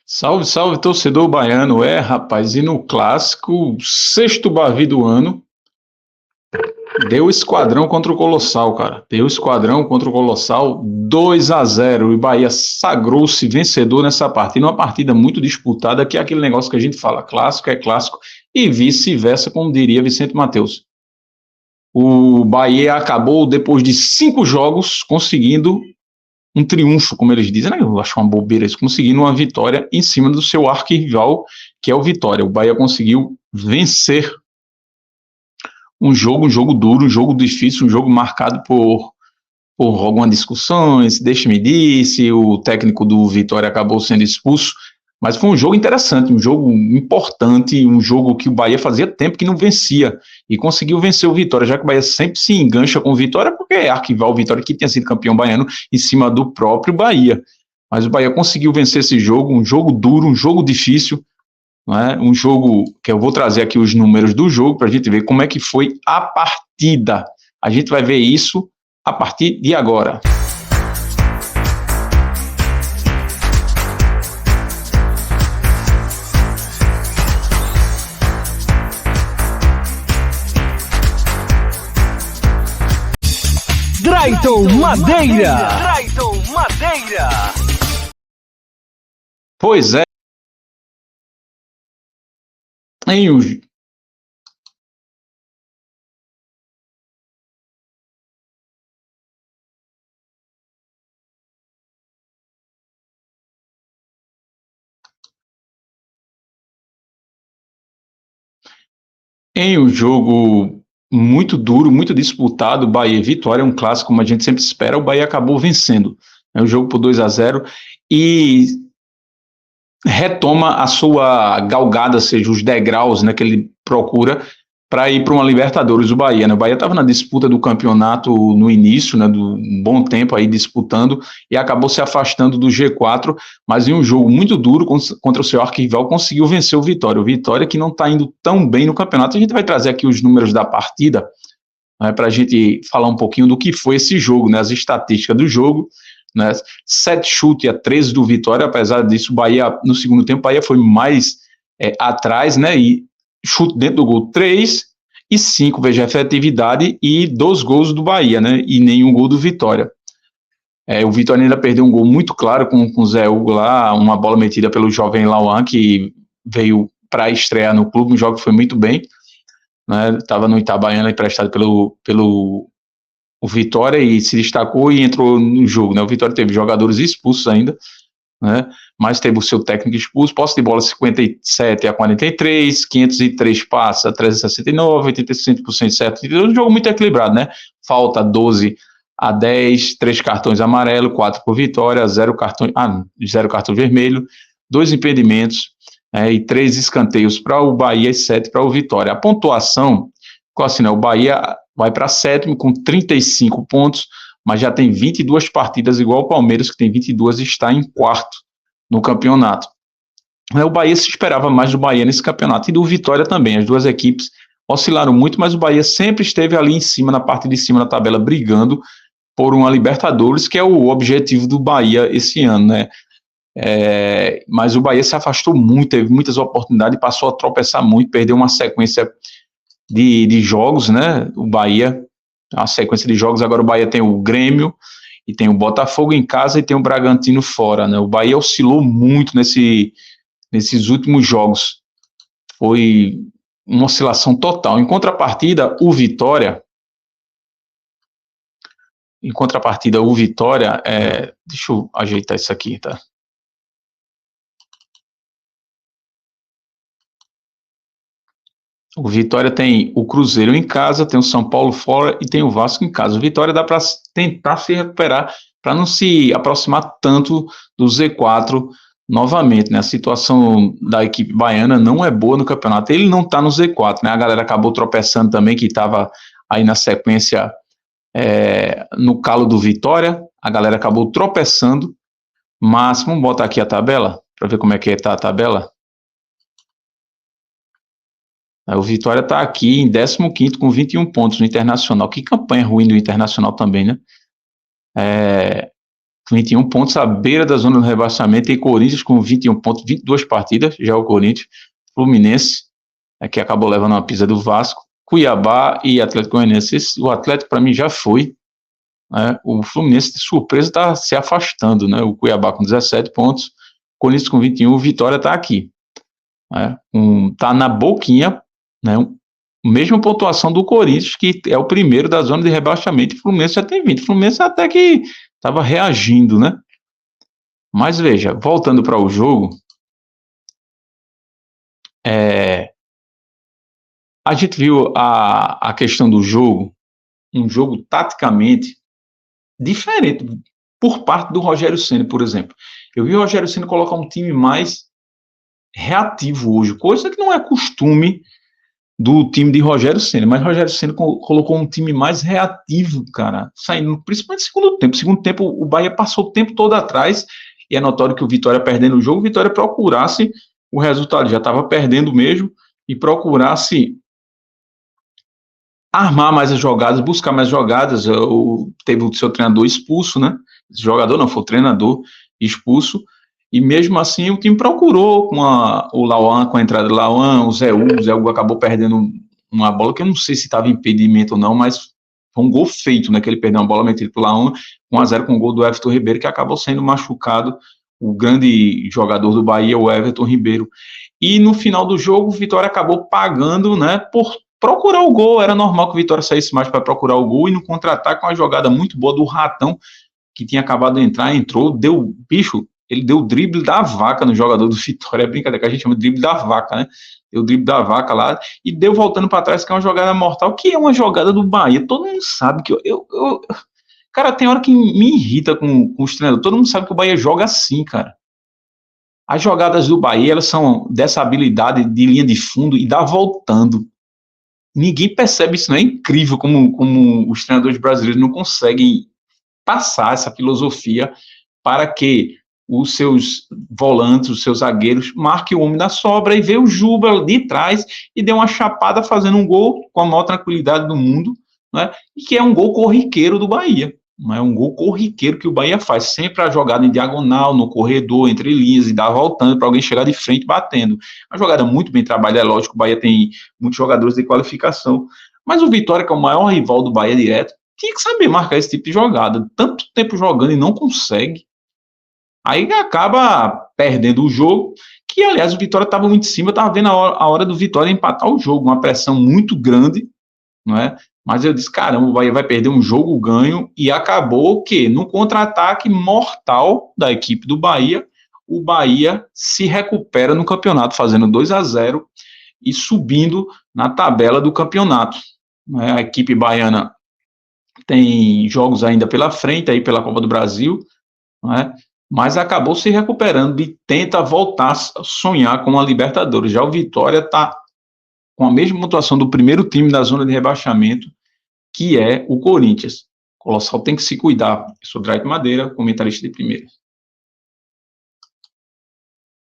Salve, salve, torcedor baiano. Rapaz, e no clássico, sexto Bavi do ano, deu esquadrão contra o Colossal, cara. Deu esquadrão contra o Colossal, 2-0. E o Bahia sagrou-se vencedor nessa partida. Uma partida muito disputada, que é aquele negócio que a gente fala, clássico é clássico, e vice-versa, como diria Vicente Mateus. O Bahia acabou, depois de 5 jogos, conseguindo um triunfo, como eles dizem, né? Eu acho uma bobeira isso, conseguindo uma vitória em cima do seu arquirrival, que é o Vitória. O Bahia conseguiu vencer um jogo duro, um jogo difícil, um jogo marcado por algumas discussões, deixe-me disse, o técnico do Vitória acabou sendo expulso, mas foi um jogo interessante, um jogo importante, um jogo que o Bahia fazia tempo que não vencia, e conseguiu vencer o Vitória, já que o Bahia sempre se engancha com o Vitória, porque é arquivar o Vitória, que tinha sido campeão baiano, em cima do próprio Bahia. Mas o Bahia conseguiu vencer esse jogo, um jogo duro, um jogo difícil, não é? Um jogo que eu vou trazer aqui os números do jogo para a gente ver como é que foi a partida. A gente vai ver isso a partir de agora. Drayton Madeira. Pois é. Em um jogo muito duro, muito disputado, Bahia e Vitória, é um clássico como a gente sempre espera, o Bahia acabou vencendo, né, o jogo por 2-0 e retoma a sua galgada, seja, os degraus, né, que ele procura para ir para uma Libertadores, o Bahia, né? O Bahia estava na disputa do campeonato no início, né, do um bom tempo aí disputando, e acabou se afastando do G4, mas em um jogo muito duro contra o seu arquirrival conseguiu vencer o Vitória que não está indo tão bem no campeonato. A gente vai trazer aqui os números da partida, né, para a gente falar um pouquinho do que foi esse jogo, né, as estatísticas do jogo, né, 7 chutes a 13 do Vitória. Apesar disso, o Bahia, no segundo tempo, o Bahia foi mais atrás, né, e chute dentro do gol 3 e 5, veja a efetividade, e 2 gols do Bahia, né, e nenhum gol do Vitória. O Vitória ainda perdeu um gol muito claro com o Zé Hugo lá, uma bola metida pelo jovem Lauan, que veio para estrear no clube, um jogo que foi muito bem, né, estava no Itabaiana emprestado pelo o Vitória e se destacou e entrou no jogo, né? O Vitória teve jogadores expulsos ainda, né? Mas teve o seu técnico expulso, posse de bola 57-43, 503 passes a 369, 85% certo. Um jogo muito equilibrado, né? Falta 12-10, 3 cartões amarelo, 4 por Vitória, 0 cartão vermelho, 2 impedimentos, e 3 escanteios para o Bahia e 7 para o Vitória. A pontuação, assim, né? O Bahia vai para sétimo com 35 pontos, mas já tem 22 partidas, igual o Palmeiras, que tem 22 e está em quarto no campeonato. O Bahia se esperava mais do Bahia nesse campeonato, e do Vitória também. As duas equipes oscilaram muito, mas o Bahia sempre esteve ali em cima, na parte de cima da tabela, brigando por uma Libertadores, que é o objetivo do Bahia esse ano, né? Mas o Bahia se afastou muito, teve muitas oportunidades, passou a tropeçar muito, perdeu uma sequência de jogos, né? O Bahia, a sequência de jogos, agora o Bahia tem o Grêmio e tem o Botafogo em casa e tem o Bragantino fora, né? O Bahia oscilou muito nesses últimos jogos, foi uma oscilação total. Em contrapartida, o Vitória, deixa eu ajeitar isso aqui, tá? O Vitória tem o Cruzeiro em casa, tem o São Paulo fora e tem o Vasco em casa. O Vitória dá para tentar se recuperar, para não se aproximar tanto do Z4 novamente, né? A situação da equipe baiana não é boa no campeonato. Ele não está no Z4, né? A galera acabou tropeçando também, que estava aí na sequência no calo do Vitória. A galera acabou tropeçando. Mas vamos botar aqui a tabela, para ver como é que está a tabela. O Vitória está aqui em 15º com 21 pontos no Internacional. Que campanha ruim do Internacional também, né? 21 pontos à beira da zona do rebaixamento, e Corinthians com 21 pontos, 22 partidas, já o Corinthians, Fluminense, que acabou levando uma pisa do Vasco, Cuiabá e Atlético Goianiense. O Atlético, para mim, já foi. Né? O Fluminense, de surpresa, está se afastando. Né? O Cuiabá com 17 pontos, Corinthians com 21, o Vitória está aqui. Né? Tá na boquinha, né? Mesma pontuação do Corinthians, que é o primeiro da zona de rebaixamento, e o Fluminense já tem 20. O Fluminense até que estava reagindo, né? Mas veja, voltando para o jogo, a gente viu a questão do jogo, um jogo taticamente diferente por parte do Rogério Ceni, por exemplo. Eu vi o Rogério Ceni colocar um time mais reativo hoje, coisa que não é costume do time de Rogério Ceni, mas Rogério Ceni colocou um time mais reativo, cara, saindo, principalmente no segundo tempo. Segundo tempo, o Bahia passou o tempo todo atrás, e é notório que o Vitória perdendo o jogo, o Vitória procurasse o resultado, já estava perdendo mesmo, e procurasse armar mais as jogadas, buscar mais jogadas. Teve o seu treinador expulso, né? Esse jogador não, foi o treinador expulso, e mesmo assim o time procurou com o Lauan, com a entrada do Lauan, o Zé Hugo acabou perdendo uma bola que eu não sei se estava impedimento ou não, mas foi um gol feito, né, que ele perdeu uma bola metida pro Lauan, 1-0 com o gol do Everton Ribeiro, que acabou sendo machucado, o grande jogador do Bahia, o Everton Ribeiro. E no final do jogo, o Vitória acabou pagando, né, por procurar o gol. Era normal que o Vitória saísse mais para procurar o gol, e no contra-ataque, uma jogada muito boa do Ratão, que tinha acabado de entrar, entrou, deu, bicho, ele deu o drible da vaca no jogador do Vitória, é brincadeira, que a gente chama de drible da vaca, né? Deu o drible da vaca lá, e deu voltando para trás, que é uma jogada mortal, que é uma jogada do Bahia. Todo mundo sabe que cara, tem hora que me irrita com os treinadores, todo mundo sabe que o Bahia joga assim, cara. As jogadas do Bahia, elas são dessa habilidade de linha de fundo e dá voltando. Ninguém percebe isso, não é incrível como os treinadores brasileiros não conseguem passar essa filosofia para que os seus volantes, os seus zagueiros, marquem o homem da sobra, e vê o Juba de trás e dê uma chapada fazendo um gol com a maior tranquilidade do mundo, né? E que é um gol corriqueiro do Bahia. Não é um gol corriqueiro que o Bahia faz, sempre a jogada em diagonal, no corredor, entre linhas, e dá voltando para alguém chegar de frente batendo. Uma jogada muito bem trabalhada, é lógico, o Bahia tem muitos jogadores de qualificação, mas o Vitória, que é o maior rival do Bahia direto, tinha que saber marcar esse tipo de jogada. Tanto tempo jogando e não consegue. Aí acaba perdendo o jogo, que, aliás, o Vitória estava muito em cima, estava vendo a hora do Vitória empatar o jogo, uma pressão muito grande, não é? Mas eu disse, caramba, o Bahia vai perder um jogo ganho, e acabou que, no contra-ataque mortal da equipe do Bahia, o Bahia se recupera no campeonato, fazendo 2-0 e subindo na tabela do campeonato. A equipe baiana tem jogos ainda pela frente, aí pela Copa do Brasil, não é? Mas acabou se recuperando e tenta voltar a sonhar com a Libertadores. Já o Vitória está com a mesma pontuação do primeiro time da zona de rebaixamento, que é o Corinthians. O Colossal tem que se cuidar. Eu sou Draito Madeira, comentarista de primeira.